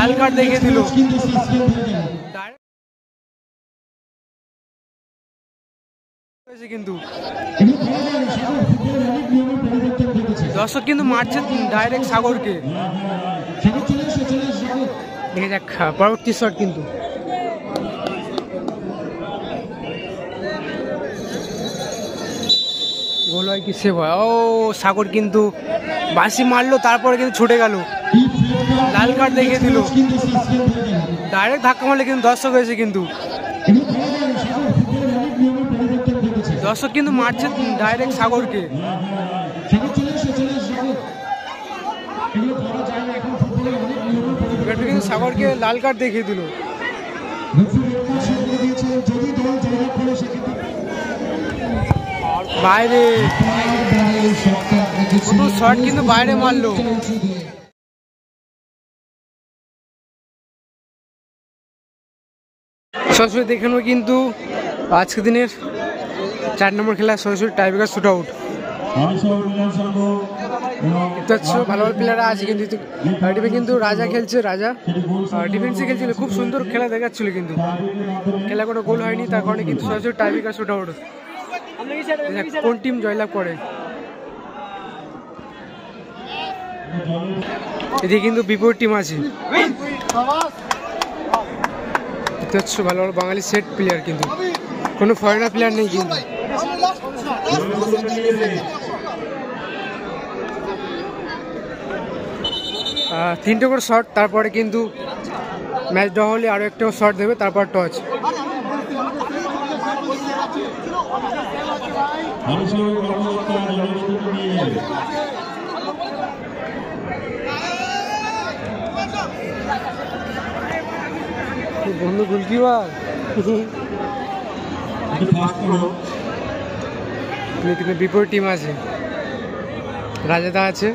লাল card দেখিয়ে দিল কিন্তু দর্শক কিন্তু মারছে ডাইরেক্ট সাগরকে। দেখে যাক পরবর্তী শট কিন্তু গোল হয় কি সেভ হয়। ও সাগর কিন্তু বাঁশি মারলো, তারপরে কিন্তু ছুটে গেল, লাল কার্ড দেখিয়ে দিল। ডাইরেক্ট ধাক্কা মারলে কিন্তু দর্শক হয়েছে কিন্তু দর্শক কিন্তু মারছে ডাইরেক্ট সাগরকে। কিন্তু সাগরকে লাল কার্ড দেখিয়ে দিল। বাইরে শট কিন্তু বাইরে মারলো। সরাসরি দেখে নেব কিন্তু আজকের দিনের 4 নম্বর খেলা সরাসরি টাইব্রেকার শুট আউট। ভালো ভালো প্লেয়াররা আছে কিন্তু টিমে কিন্তু রাজা খেলছে, রাজা ডিফেন্সে খেলছিল, খুব সুন্দর খেলা দেখাচ্ছিল কিন্তু খেলা কোনো গোল হয়নি, তার কারণে কিন্তু সরাসরি টাইব্রেকার শুট আউট। কোন টিম জয়লাভ করে। এদিকে কিন্তু বিপরীত টিম আছে, ভালো ভালো বাঙালি সেট প্লেয়ার, কিন্তু কোনো ফরেনার প্লেয়ার নেই কিন্তু। তিনটে করে শট, তারপরে কিন্তু ম্যাচ ড্র হলে আরও একটা শট দেবে, তারপর টচ। বন্ধু গোলকিপার কিন্তু বিপরীত টিম আছে, রাজাদা আছে।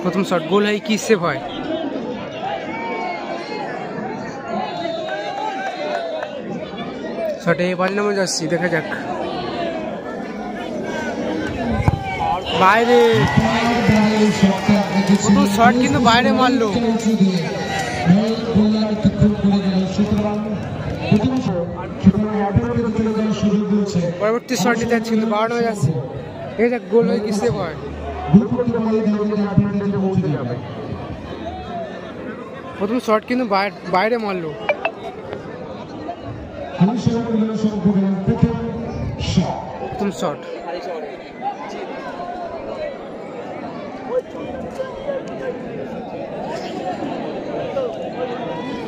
প্রথম শট গোল হয় কি সেভ হয়। শটে বল নামে যাচ্ছি, দেখা যাক। বাইরে শট কিন্তু বাইরে মারলো। পরবর্তী শট নিতে যাচ্ছে কিন্তু বাড়ানো হয়ে যাচ্ছে, দেখা যাক গোল হয় কি সেভ হয়। প্রথম শট কিন্তু বাইরে মারলো।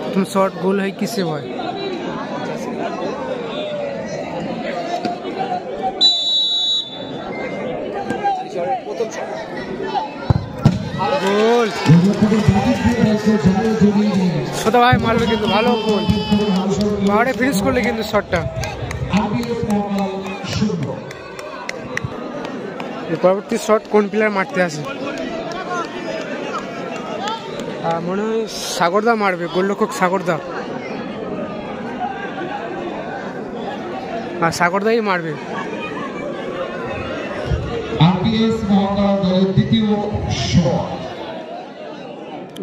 প্রথম শট গোল হয় কি সেভ হয়। গোল সোদা ভাই মারবে কিন্তু, ভালো গোল, বাড়ে ফিনিশ করলে কিন্তু শটটা। পরবর্তী শট কোন প্লেয়ার মারতে আসে, মনে হয় সাগরদা মারবে, গোলরক্ষক সাগরদা, সাগরদাই মারবে।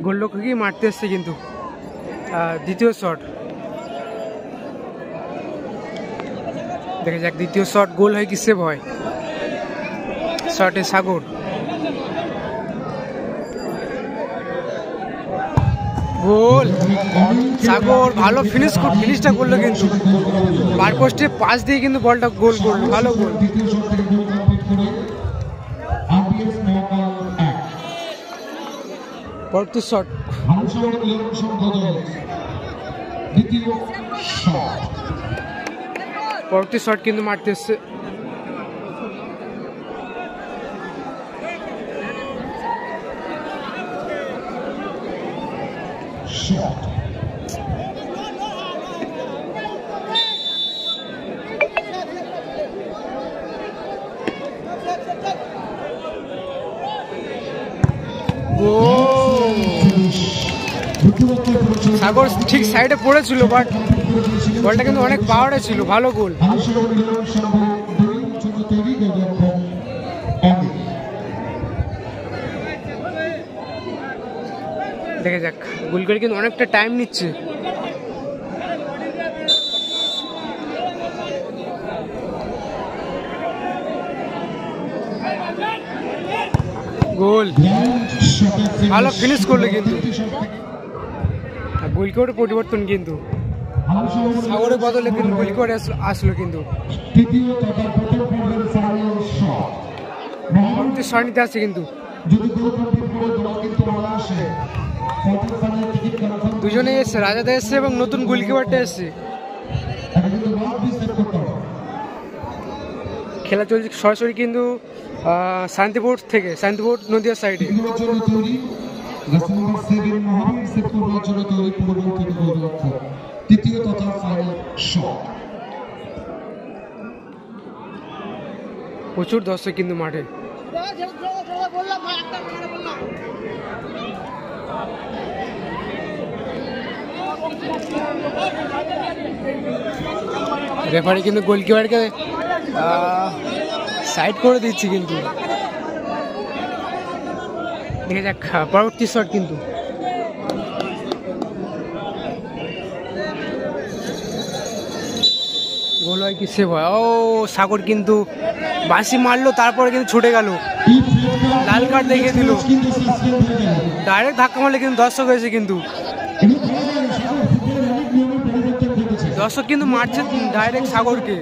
গোলরক্ষকই মারতে এসছে কিন্তু দ্বিতীয় শট, দেখা যাক দ্বিতীয় শট গোল হয় কি সেভ হয়। শটে সাগর, গোল সাগর, ভালো ফিনিশটা করলো কিন্তু বার পোস্টে পাস দিয়ে কিন্তু বলটা গোল করলো, ভালো গোল। পরবর্তী শট কিন্তু মারতে এসছে। সাগর ঠিক সাইডে পড়েছিল, বাট বলটা কিন্তু অনেক পাওয়ারে ছিল, ভালো গোল। দেখে যাক, গোল করে কিন্তু অনেকটা টাইম নিচ্ছে। গোল, ভালো ফিনিশ করলো কিন্তু। গোল করে পরিবর্তন কিন্তু সাগরের বদলে কিন্তু গোল করে আসলো কিন্তু। শট নিতে আসছে কিন্তু দুজনে এসছে, রাজাদা এসছে এবং নতুন গোলকিপারটা এসছে। খেলা চলছে সরাসরি কিন্তু শান্তিপুর থেকে, শান্তিপুর নদিয়া সাইডে। প্রচুর দর্শক কিন্তু মাঠে। রেফারি কিন্তু গোলকিপারকে সাইড করে দিচ্ছি কিন্তু। দেখে যাক পরবর্তী শট কিন্তু গোল হয় কি সেভ হয়। ও সাগর কিন্তু বাঁশি মারলো, তারপরে কিন্তু ছুটে গেল, লাল কার্ড দেখিয়ে দিল। ডাইরেক্ট ধাক্কা মারলে কিন্তু দর্শক হয়েছে কিন্তু, দর্শক কিন্তু মারছে ডাইরেক্ট সাগরকে।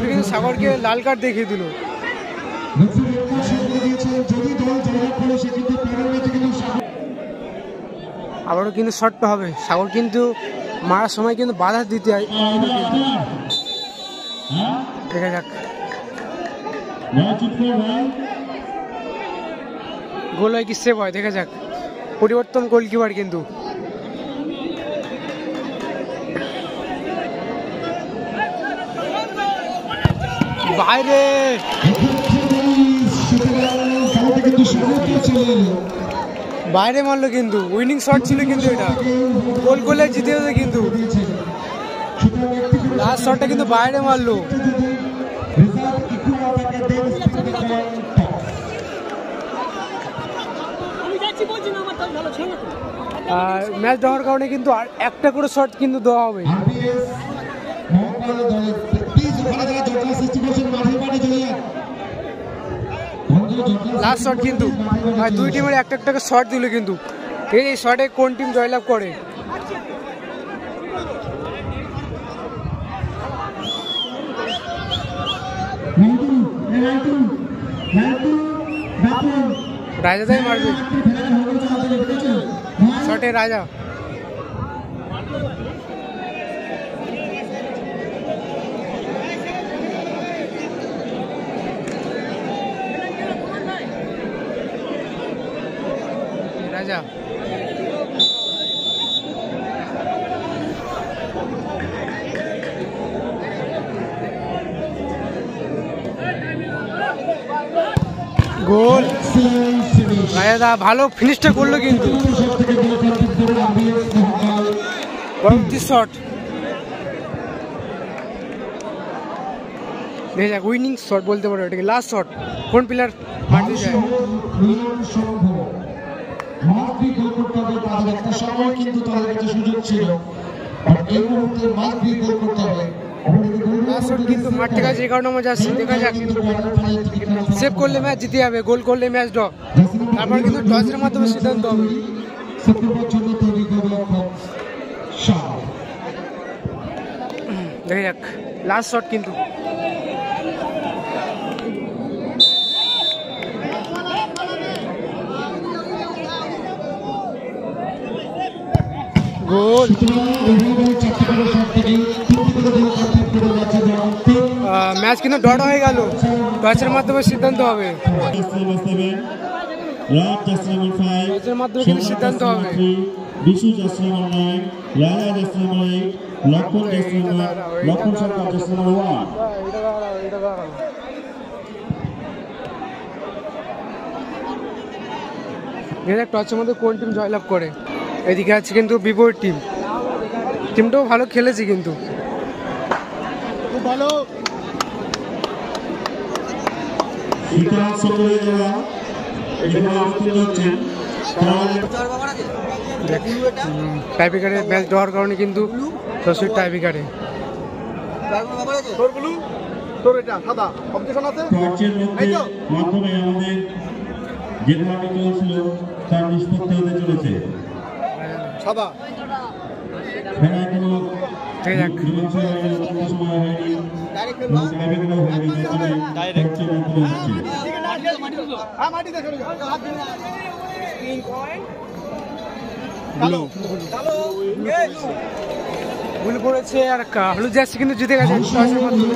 কিন্তু সাগরকে লাল কার্ড দেখিয়ে দিল। আবারও কিন্তু শটটা হবে। সাগর কিন্তু মারার সময় কিন্তু বাধা দিতে হয়। দেখা যাক, গোল হয় কি সেভ হয়, দেখা যাক। পরিবর্তন গোলকিপার কিন্তু বাইরে, বাইরে মারলো কিন্তু। উইনিং শট ছিল কিন্তু, এটা গোল করলে জিতে যেত কিন্তু। লাস্ট শটটা কিন্তু বাইরে মারলো। আর ম্যাচ দেওয়ার কারণে কিন্তু আর একটা করে শট কিন্তু দেওয়া হবে। লাস্ট শট কিন্তু দুই টিমের একটা একটা শট দিল কিন্তু। এই শটে কোন টিম জয়লাভ করে? রাজাদাই মারবে শটে, রাজা। রাজা গোল, রাজাদা ভালো ফিনিশটা করলো কিন্তু। পরবর্তী শট, দেখা যাক উইনিং শট বলতে পারো এটাকে। লাস্ট শট কোন প্লেয়ার মারতে যায়? কিন্তু মাঠ থেকে যে কারণে আমরা যাচ্ছি, দেখা যাক। সেভ করলে ম্যাচ জিতে যাবে, গোল করলে ম্যাচ ড্র। তারপর কিন্তু টসের মাধ্যমে সিদ্ধান্ত হবে। দেখা যাক লাস্ট শট কিন্তু গোল। ম্যাচ কিন্তু ডট হয়ে গেল, টসের মাধ্যমে সিদ্ধান্ত হবে। টসের মাধ্যমে কিন্তু সিদ্ধান্ত হবে। বিশু জার্সি নাম্বার 9, রাজা জার্সি নাম্বার 8, লক্ষণ জার্সি নাম্বার, লক্ষণ সরকার জার্সি নাম্বার 1। এদের টসের মধ্যে কোন টিম জয়লাভ করে। এদিকে আছে কিন্তু বিপরীত টিমটাও ভালো খেলেছে কিন্তু। খুব ভালো। টাইব্রেকারে ম্যাচ দেওয়ার কারণে কিন্তু সরাসরি টাইব্রেকারে তোর এটা সাদা অবজেকশন আছে এই তো মাধ্যমে আমাদের যে ধারাটি চলছিল তার নিষ্পত্তি হতে চলেছে। সাদা খেলা কোনো ঠিক আছে। মীমাংসা হয়নি, অত্যন্ত সময় হয়নি এবং টাইব্রেকারও হয়নি, যে কারণে টর্চের মাধ্যমে হচ্ছে। হ্যাঁ মাটিতে চলে যাও ব্লু ভুল করেছে আর হলুদ জার্সি কিন্তু জিতে গেছে টসের মাধ্যমে।